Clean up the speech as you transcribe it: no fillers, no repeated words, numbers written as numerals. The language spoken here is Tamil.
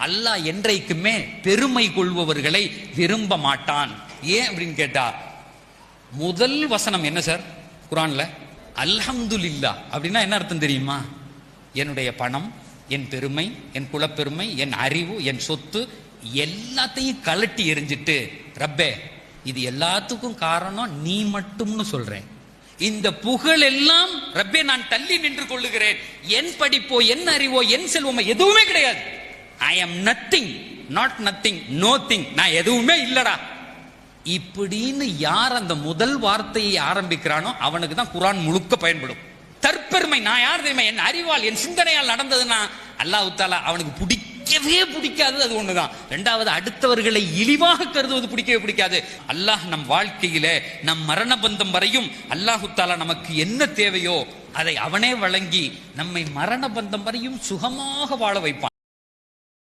அல்லாஹ் என்றைக்குமே பெருமை கொள்பவர்களை விரும்ப மாட்டான். ஏன் அப்படின்னு கேட்டா, முதல் வசனம் என்ன சார் குர்ஆன்ல? அல்ஹம்துலில்லாஹ் அப்படின்னா என்ன அர்த்தம் தெரியுமா? என்னுடைய பணம், என் பெருமை, என் குலப்பெருமை, என் அறிவு, என் சொத்து எல்லாத்தையும் கலட்டி எறிஞ்சிட்டு, ரப்பே இது எல்லாத்துக்கும் காரணம் நீ மட்டும்னு சொல்றேன். இந்த புகழ் எல்லாம் ரப்பே நான் தள்ளி நின்று கொள்ளுகிறேன். என் படிப்போ, என் அறிவோ, என் செல்வமோ எதுவுமே கிடையாது. ஐ am nothing, not nothing, no thing. நான் எதுவுமே இல்லடா இப்படின்னு யார் அந்த முதல் வார்த்தையை ஆரம்பிக்கிறானோ அவனுக்கு தான் குர்ஆன் முழுக்க பயன்படும். தற்பெருமை, நான் யார் தெரியுமா? என் அறிவால், என் சிந்தனையால் நடந்ததுன்னா அல்லாஹ் தஆலா அவனுக்கு பிடிக்கவே பிடிக்காது. அது ஒண்ணுதான். இரண்டாவது, அடுத்தவர்களை இழிவாக கருதுவது பிடிக்கவே பிடிக்காது. அல்லாஹ் நம் வாழ்க்கையில நம் மரண பந்தம் வரையும் அல்லாஹ் தஆலா நமக்கு என்ன தேவையோ அதை அவனே வழங்கி நம்மை மரண பந்தம் வரையும் சுகமாக வாழ வைப்பான்.